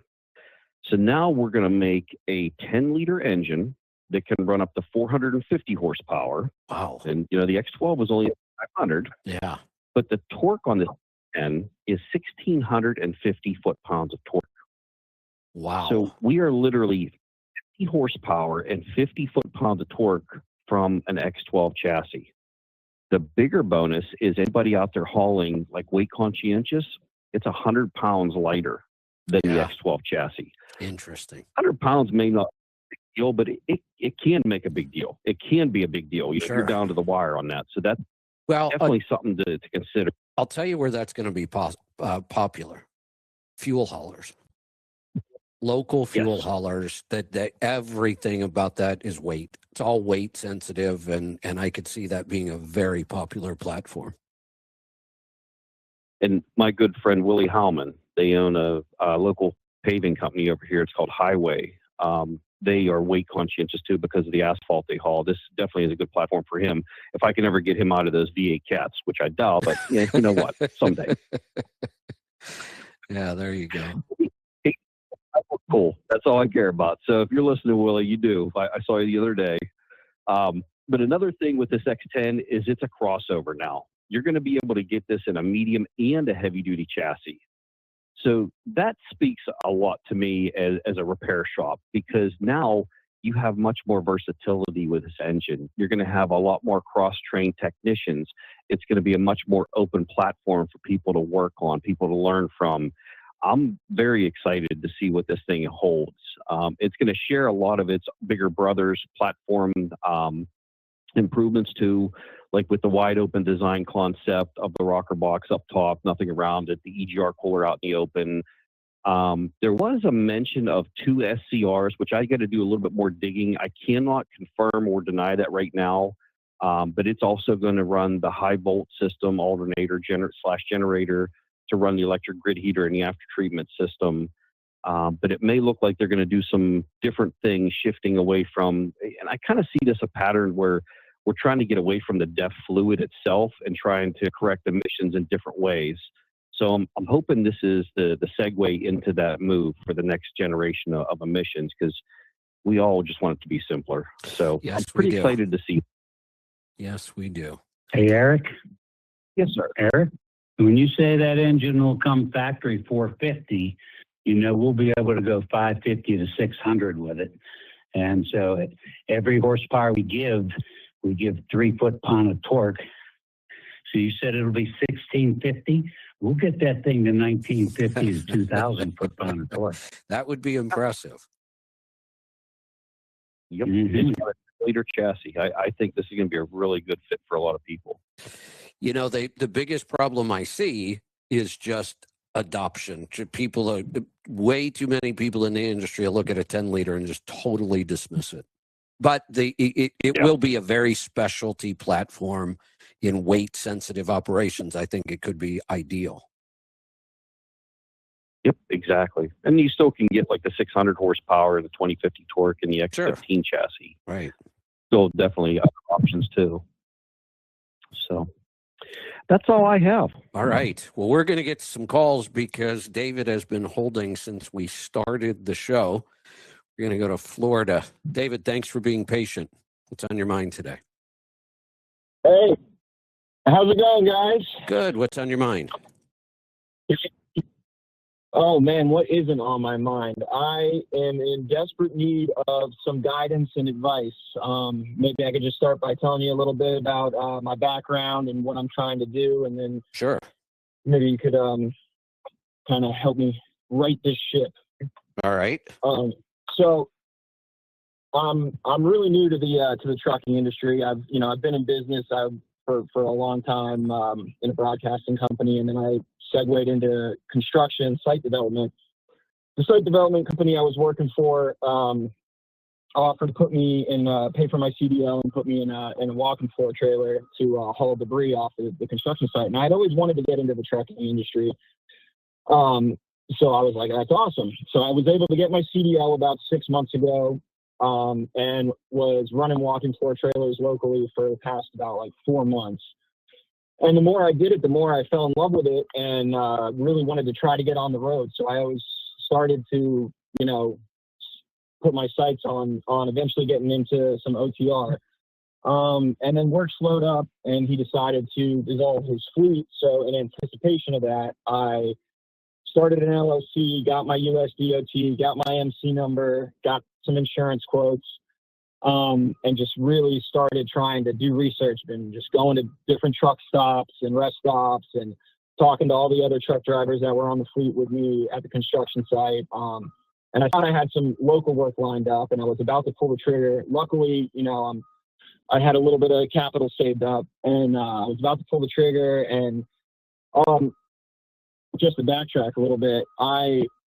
So now we're going to make a 10-liter engine that can run up to 450 horsepower. Wow. And, the X12 was only 500. Yeah. But the torque on this 10 is 1,650 foot-pounds of torque. Wow. So we are literally 50 horsepower and 50 foot-pounds of torque from an X12 chassis. The bigger bonus is anybody out there hauling like weight conscientious, it's 100 pounds lighter than the X12 chassis. Interesting. 100 pounds may not be a big deal, but it can make a big deal. It can be a big deal. You're down to the wire on that. So that's definitely something to consider. I'll tell you where that's going to be popular. Fuel haulers. Local fuel haulers, that everything about that is weight. It's all weight sensitive, and I could see that being a very popular platform. And my good friend Willie Howman, they own a local paving company over here. It's called Highway. they are weight conscientious too because of the asphalt they haul. This definitely is a good platform for him. If I can ever get him out of those V8 cats, which I doubt, but yeah, you know what, someday. Yeah, there you go. Cool. That's all I care about. So if you're listening, Willie, you do. I saw you the other day. But another thing with this X10 is it's a crossover now. You're going to be able to get this in a medium and a heavy duty chassis. So that speaks a lot to me as a repair shop, because now you have much more versatility with this engine. You're going to have a lot more cross-trained technicians. It's going to be a much more open platform for people to work on, people to learn from. I'm very excited to see what this thing holds. It's going to share a lot of its bigger brother's platform improvements too, like with the wide open design concept of the rocker box up top, nothing around it, the EGR cooler out in the open. There was a mention of 2 SCRs, which I got to do a little bit more digging. I cannot confirm or deny that right now, but it's also going to run the high volt system, alternator generator to run the electric grid heater and the after treatment system. But it may look like they're going to do some different things, shifting away from, and I kind of see this a pattern where we're trying to get away from the DEF fluid itself and trying to correct emissions in different ways. So I'm hoping this is the segue into that move for the next generation of emissions, because we all just want it to be simpler. So Yes, I'm pretty excited to see. Yes, we do. Hey, Eric. Yes, sir. Eric, when you say that engine will come factory 450, you know, we'll be able to go 550 to 600 with it. And so every horsepower we give 3 foot-pound of torque. So you said it'll be 1650. We'll get that thing to 1950 to 2000 foot-pound of torque. That would be impressive. Yep. Mm-hmm. It's got a liter chassis. I think this is going to be a really good fit for a lot of people. You know, the biggest problem I see is just adoption. People way too many people in the industry will look at a 10-liter and just totally dismiss it. But it will be a very specialty platform in weight-sensitive operations. I think it could be ideal. Yep, exactly. And you still can get like the 600 horsepower, the 2050 torque, and the X15 chassis. Right. Still definitely other options too. So that's all I have. All right. Well, we're going to get some calls because David has been holding since we started the show. We're going to go to Florida. David, thanks for being patient. What's on your mind today? Hey, how's it going, guys? Good. What's on your mind? Oh, man, what isn't on my mind? I am in desperate need of some guidance and advice. Maybe I could just start by telling you a little bit about my background and what I'm trying to do, and then Sure. maybe you could kind of help me right this ship. All right. So I'm really new to the trucking industry. I've been in business for a long time in a broadcasting company, and then I segued into construction, site development. The site development company I was working for offered to put me in, pay for my CDL and put me in a walking floor trailer to haul debris off the construction site. And I'd always wanted to get into the trucking industry. So I was like, that's awesome. So I was able to get my CDL about 6 months ago, and was running walking floor trailers locally for the past about like 4 months. And the more I did it, the more I fell in love with it and really wanted to try to get on the road. So I always started to, put my sights on eventually getting into some OTR. And then work slowed up and he decided to dissolve his fleet. So in anticipation of that, I started an LLC, got my USDOT, got my MC number, got some insurance quotes, and just really started trying to do research and just going to different truck stops and rest stops and talking to all the other truck drivers that were on the fleet with me at the construction site. And I thought I had some local work lined up and I was about to pull the trigger. Luckily, I had a little bit of capital saved up and I was about to pull the trigger. And just to backtrack a little bit,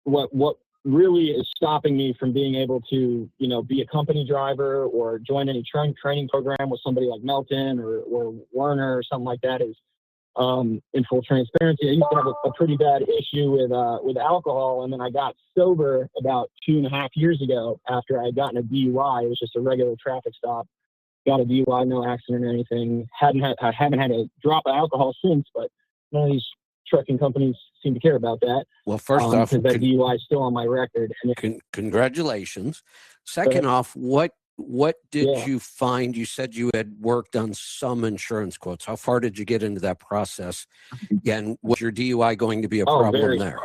what really is stopping me from being able to, be a company driver or join any training program with somebody like Melton or Werner or something like that is in full transparency, I used to have a pretty bad issue with alcohol, and then I got sober about 2.5 years ago after I had gotten a DUI. It was just a regular traffic stop. Got a DUI, no accident or anything. I haven't had a drop of alcohol since, but none of these trucking companies seem to care about that. Well, first off, because that DUI is still on my record. And congratulations. Second off, what did you find? You said you had worked on some insurance quotes. How far did you get into that process? And was your DUI going to be a problem there?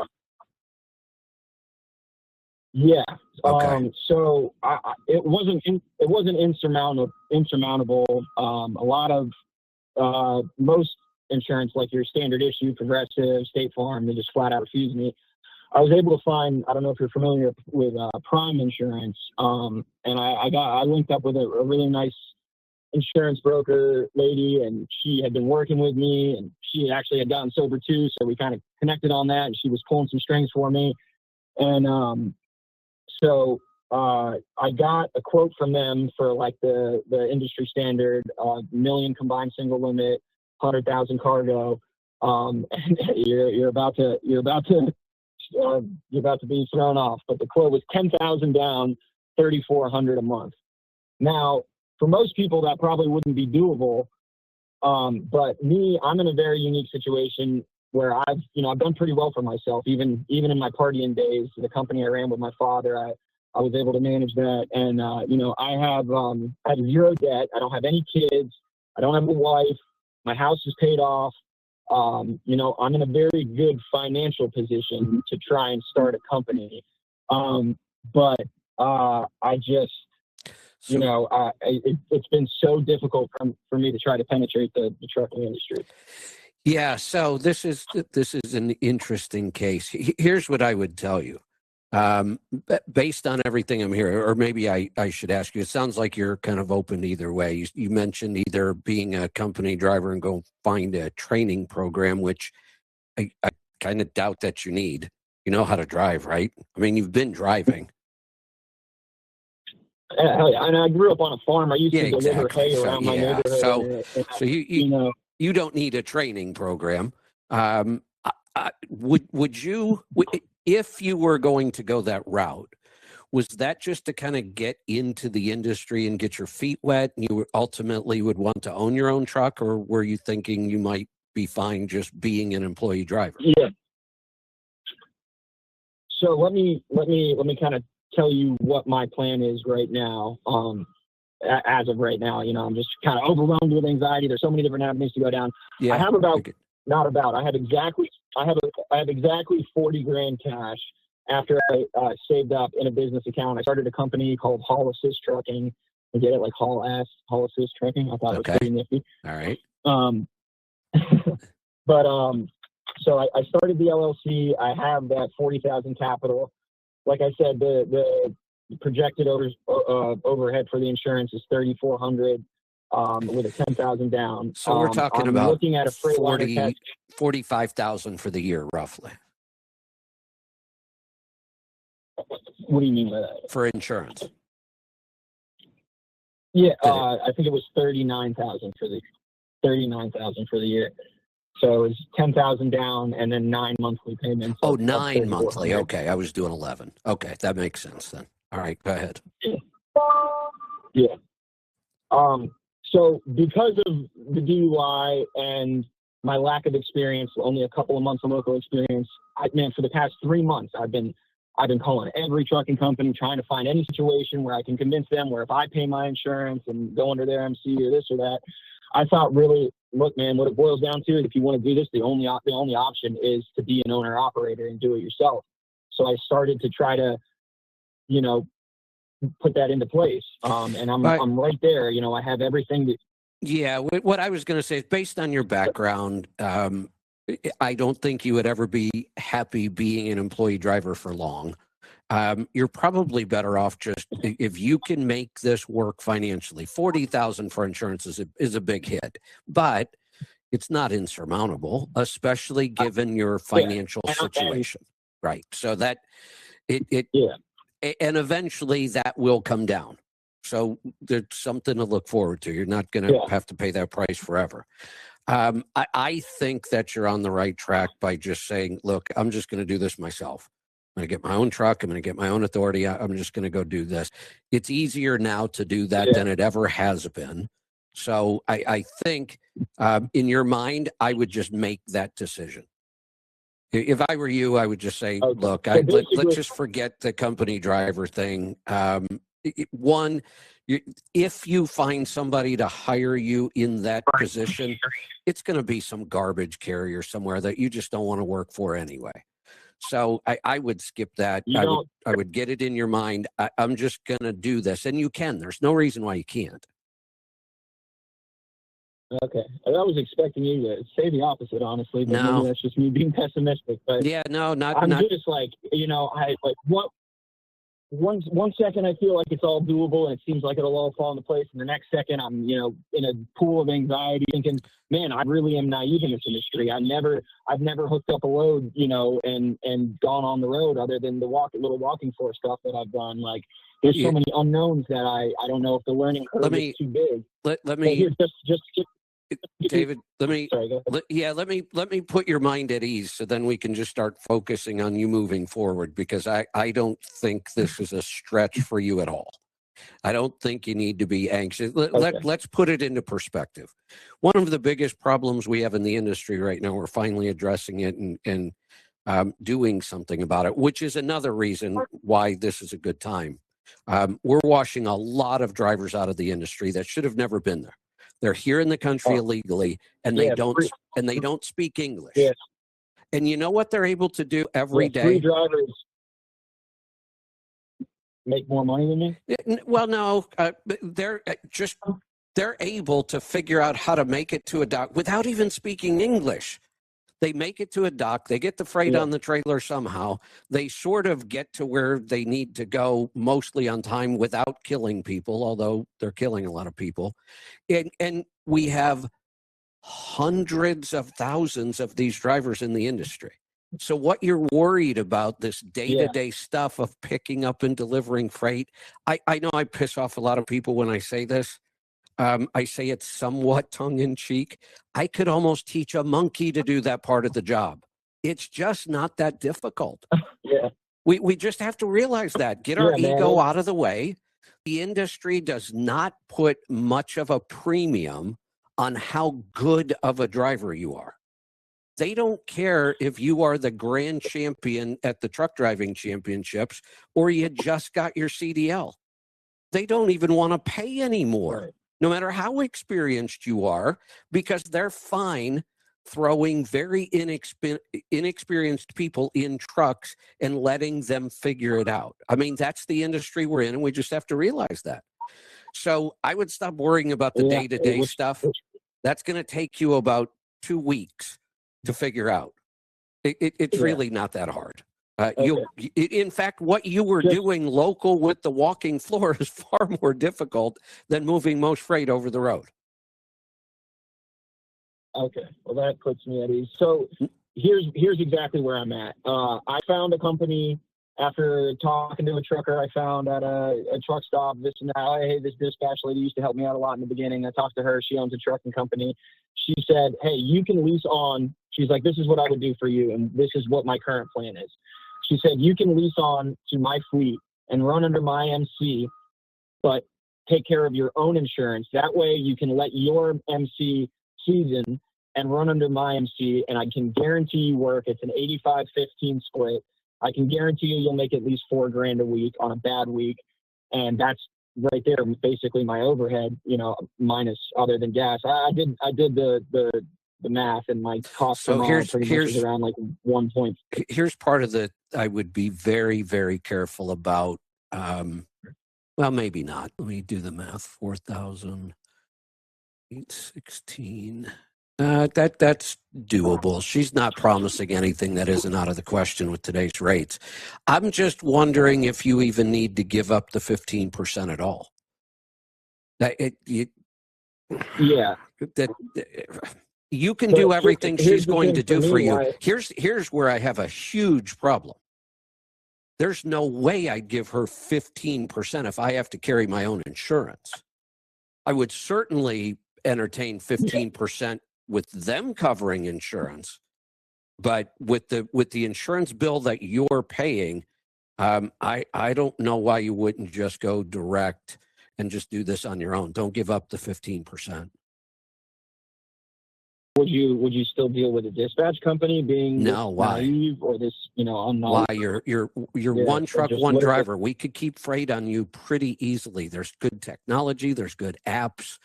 Yeah. Okay. So it wasn't insurmountable. A lot of most insurance, like your standard issue, Progressive, State Farm, they just flat out refused me. I was able to find, I don't know if you're familiar with Prime Insurance, and I linked up with a really nice insurance broker lady, and she had been working with me, and she actually had gotten sober too, so we kind of connected on that, and she was pulling some strings for me. And so I got a quote from them for like the industry standard, million combined single limit, 100,000 cargo, and you're about to be thrown off. But the quote was 10,000 down, 3,400 a month. Now, for most people, that probably wouldn't be doable. But me, I'm in a very unique situation where I've done pretty well for myself, even in my partying days. The company I ran with my father, I was able to manage that, and I have zero debt. I don't have any kids. I don't have a wife. My house is paid off. I'm in a very good financial position to try and start a company. But I just, it's been so difficult for me to try to penetrate the trucking industry. Yeah. So this is an interesting case. Here's what I would tell you. Based on everything I'm hearing, or maybe I should ask you, it sounds like you're kind of open either way. You mentioned either being a company driver and go find a training program, which I kind of doubt that you need. You know how to drive, right? I mean, you've been driving. And I grew up on a farm. I used to deliver hay around my neighborhood. So you don't need a training program. Would you, if you were going to go that route, was that just to kind of get into the industry and get your feet wet, and you ultimately would want to own your own truck, or were you thinking you might be fine just being an employee driver? Yeah. So let me kind of tell you what my plan is right now. As of right now, I'm just kind of overwhelmed with anxiety. There's so many different avenues to go down. Yeah. I have exactly 40 grand cash after I saved up in a business account. I started a company called Haul Assist Trucking. I get it, like Haul Assist Trucking. I thought it was pretty nifty. All right. So I started the LLC. I have that 40,000 capital. Like I said, the projected overhead for the insurance is 3,400 with a 10,000 down. So we're talking about looking at a Freightliner 45,000 for the year, roughly. What do you mean by that? For insurance. Yeah, I think it was 39,000 for the year. So it's 10,000 down and then 9 monthly payments. Oh, 9 monthly. Okay, I was doing 11. Okay, that makes sense then. All right, go ahead. Yeah. So because of the DUI and my lack of experience, only a couple of months of local experience, for the past 3 months, I've been calling every trucking company, trying to find any situation where I can convince them where if I pay my insurance and go under their MC or this or that. I thought, really, look, man, what it boils down to is if you want to do this, the only option is to be an owner operator and do it yourself. So I started to try to, put that into place. And I'm right there. I have everything that. Yeah, what I was going to say is, based on your background, I don't think you would ever be happy being an employee driver for long. You're probably better off just, if you can make this work financially. 40,000 for insurance is a big hit, but it's not insurmountable, especially given your financial situation, right? So that and eventually that will come down. So there's something to look forward to. You're not going to have to pay that price forever. I think that you're on the right track by just saying, look, I'm just going to do this myself. I'm going to get my own truck. I'm going to get my own authority. I'm just going to go do this. It's easier now to do that than it ever has been. So I think in your mind, I would just make that decision. If I were you, I would just say, look, let's just forget the company driver thing. If you find somebody to hire you in that position, it's going to be some garbage carrier somewhere that you just don't want to work for anyway. So I would skip that. I would get it in your mind. I'm just going to do this. And you can. There's no reason why you can't. Okay. I was expecting you to say the opposite, honestly. But maybe that's just me being pessimistic. But yeah, no, I'm just like, one second I feel like it's all doable and it seems like it'll all fall into place, and the next second I'm in a pool of anxiety thinking, man, I really am naive in this industry. I've never hooked up a load and gone on the road other than the little walking floor stuff that I've done. Like there's so many unknowns that I don't know if the learning curve is too big. Let me just David, let me Sorry, let me put your mind at ease, so then we can just start focusing on you moving forward, because I don't think this is a stretch for you at all. I don't think you need to be anxious. Let's put it into perspective. One of the biggest problems we have in the industry right now, we're finally addressing it and doing something about it, which is another reason why this is a good time. We're washing a lot of drivers out of the industry that should have never been there. They're here in the country illegally, and they don't speak English. Yeah. And you know what they're able to do every day? Free drivers make more money than me? Well, no, they're able to figure out how to make it to a dock without even speaking English. They make it to a dock. They get the freight on the trailer somehow. They sort of get to where they need to go mostly on time without killing people, although they're killing a lot of people. And we have hundreds of thousands of these drivers in the industry. So what you're worried about, this day-to-day stuff of picking up and delivering freight, I know I piss off a lot of people when I say this. I say it somewhat tongue-in-cheek. I could almost teach a monkey to do that part of the job. It's just not that difficult. We just have to realize that. Get our ego out of the way. The industry does not put much of a premium on how good of a driver you are. They don't care if you are the grand champion at the truck driving championships or you just got your CDL. They don't even want to pay anymore. No matter how experienced you are, because they're fine throwing very inexperienced people in trucks and letting them figure it out. I mean, that's the industry we're in, and we just have to realize that. So I would stop worrying about the day-to-day stuff. That's going to take you about 2 weeks to figure out. It's really not that hard. In fact, what you were doing local with the walking floor is far more difficult than moving most freight over the road. Okay, well that puts me at ease. So here's exactly where I'm at. I found a company after talking to a trucker I found at a truck stop. This and that. Hey, this dispatch lady used to help me out a lot in the beginning. I talked to her. She owns a trucking company. She said, hey, you can lease on. She's like, this is what I would do for you, and this is what my current plan is. She said, you can lease on to my fleet and run under my MC, but take care of your own insurance. That way you can let your MC season and run under my MC, and I can guarantee you work. It's an 85-15 split. I can guarantee you'll make at least $4,000 a week on a bad week. And that's right there, basically my overhead, minus other than gas. I did the math, and my cost per mile pretty much is around like 1 point. Here's part of I would be very, very careful about. Well, maybe not. Let me do the math. 4,000, 816. That's doable. She's not promising anything that isn't out of the question with today's rates. I'm just wondering if you even need to give up the 15% at all. You can do everything she's going to do for you. Here's where I have a huge problem. There's no way I'd give her 15% if I have to carry my own insurance. I would certainly entertain 15% with them covering insurance, but with the insurance bill that you're paying, I don't know why you wouldn't just go direct and just do this on your own. Don't give up the 15%. Would you still deal with a dispatch company being No, why? naive or this, Why? You're one truck, just one literally- driver. We could keep freight on you pretty easily. There's good technology. There's good apps.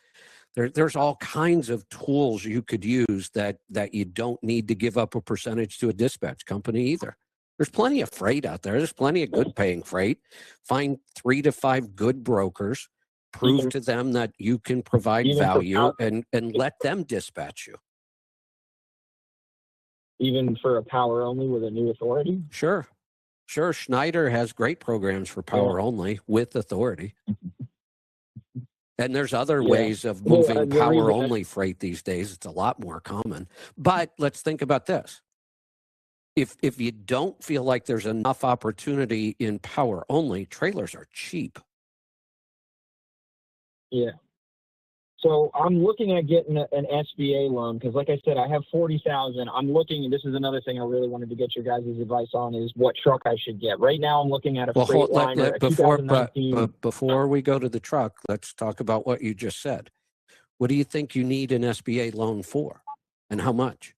There's all kinds of tools you could use that you don't need to give up a percentage to a dispatch company either. There's plenty of freight out there. There's plenty of good paying freight. Find 3 to 5 good brokers. Prove to them that you can provide value and let them dispatch you. Even for a power only with a new authority? Sure. Schneider has great programs for power only with authority. And there's other ways of moving power only freight these days. It's a lot more common. But let's think about this. If you don't feel like there's enough opportunity in power only, trailers are cheap. Yeah. So I'm looking at getting an SBA loan because, like I said, I have $40,000. I'm looking, and this is another thing I really wanted to get your guys' advice on, is what truck I should get. Right now, I'm looking at a Freightliner. Before we go to the truck, let's talk about what you just said. What do you think you need an SBA loan for, and how much?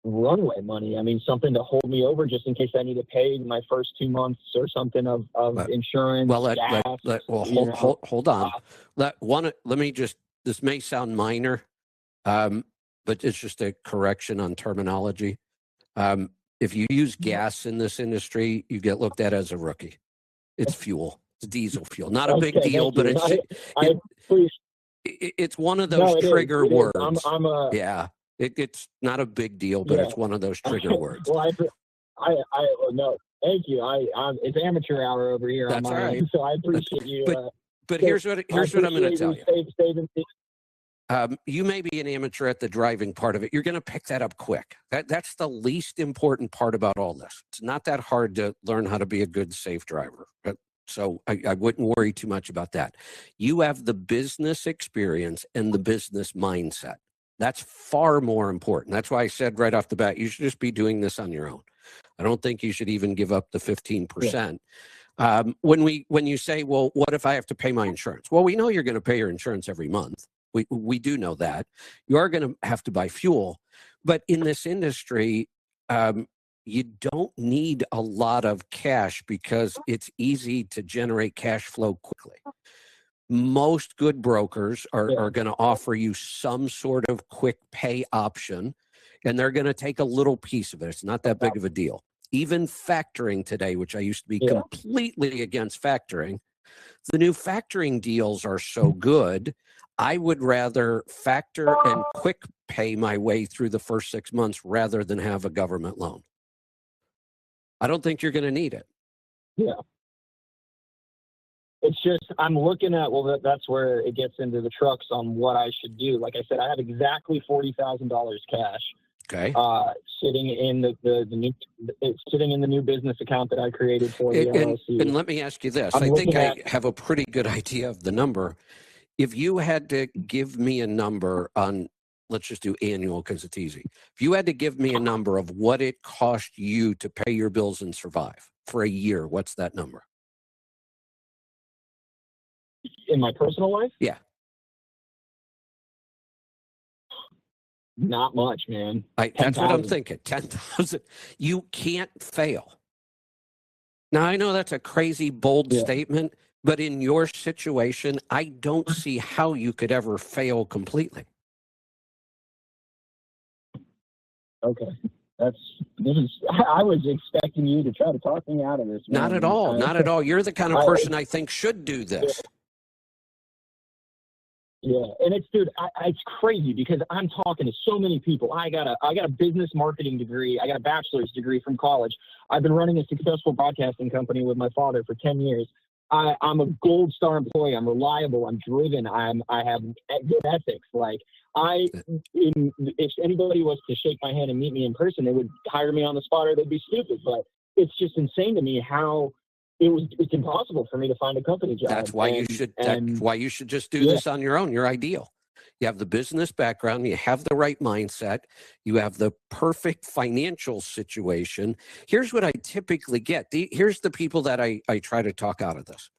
Runway money. I mean, something to hold me over just in case I need to pay my first 2 months or something of insurance. Well, gas, hold on. Let me just. This may sound minor, but it's just a correction on terminology. If you use gas in this industry, you get looked at as a rookie. It's fuel. It's diesel fuel. Not a big deal, but it's one of those trigger words. Yeah. It's not a big deal, but it's one of those trigger words. Well, no, thank you. It's amateur hour over here. That's on my right. End, so I appreciate you. But here's what I'm going to tell you. You may be an amateur at the driving part of it. You're going to pick that up quick. That's the least important part about all this. It's not that hard to learn how to be a good, safe driver. So I wouldn't worry too much about that. You have the business experience and the business mindset. That's far more important. That's why I said right off the bat, you should just be doing this on your own. I don't think you should even give up the 15%. Yeah. When you say, well, what if I have to pay my insurance? Well, we know you're going to pay your insurance every month. We do know that. You are going to have to buy fuel. But in this industry, you don't need a lot of cash because it's easy to generate cash flow quickly. Most good brokers are going to offer you some sort of quick pay option, and they're going to take a little piece of it. It's not that big of a deal. Even factoring today, which I used to be completely against factoring, the new factoring deals are so good. I would rather factor and quick pay my way through the first 6 months rather than have a government loan. I don't think you're going to need it. Yeah. It's just, I'm looking at, that's where it gets into the trucks on what I should do. Like I said, I have exactly $40,000 cash. Okay. Sitting in the new business account that I created for the LLC. And let me ask you this. I think I have a pretty good idea of the number. If you had to give me a number on, let's just do annual because it's easy. If you had to give me a number of what it cost you to pay your bills and survive for a year, what's that number? In my personal life? Yeah. Not much, man. That's what I'm thinking. 10,000. You can't fail. Now, I know that's a crazy, bold statement, but in your situation, I don't see how you could ever fail completely. Okay. I was expecting you to try to talk me out of this. Man. Not at all. Not at all. You're the kind of person I think should do this. Yeah, and it's crazy because I'm talking to so many people. I got a business marketing degree. I got a bachelor's degree from college. I've been running a successful broadcasting company with my father for 10 years. I'm a gold star employee. I'm reliable. I'm driven. I have good ethics. Like if anybody was to shake my hand and meet me in person, they would hire me on the spot or they'd be stupid. But it's just insane to me how it's impossible for me to find a company job. That's why you should just do this on your own. You're ideal. You have the business background, you have the right mindset, you have the perfect financial situation. Here's what I typically get. Here's the people that I try to talk out of this.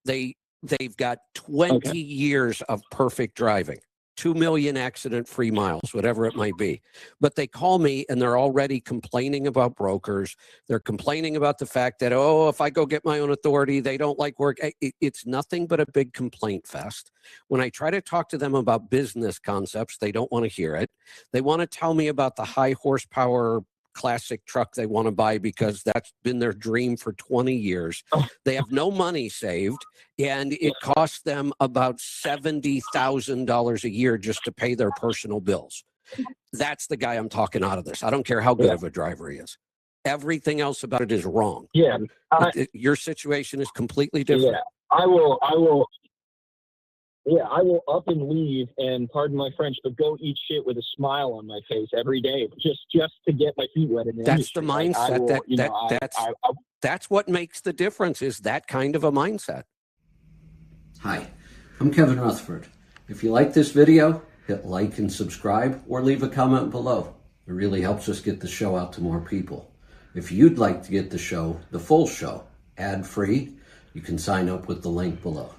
They've got 20 years of perfect driving, 2 million accident-free miles, whatever it might be. But they call me and they're already complaining about brokers. They're complaining about the fact that, oh, if I go get my own authority, they don't like work. It's nothing but a big complaint fest. When I try to talk to them about business concepts, they don't want to hear it. They want to tell me about the high horsepower classic truck they want to buy because that's been their dream for 20 years. They have no money saved, and it costs them about $70,000 a year just to pay their personal bills. That's the guy I'm talking out of this. I don't care how good of a driver he is. Everything else about it is wrong. Yeah. Your situation is completely different. Yeah. I will up and leave, and pardon my French, but go eat shit with a smile on my face every day, just to get my feet wet in the That's industry. the mindset. Like, that's what makes the difference, is that kind of a mindset. Hi, I'm Kevin Rutherford. If you like this video, hit like and subscribe, or leave a comment below. It really helps us get the show out to more people. If you'd like to get the full show, ad-free, you can sign up with the link below.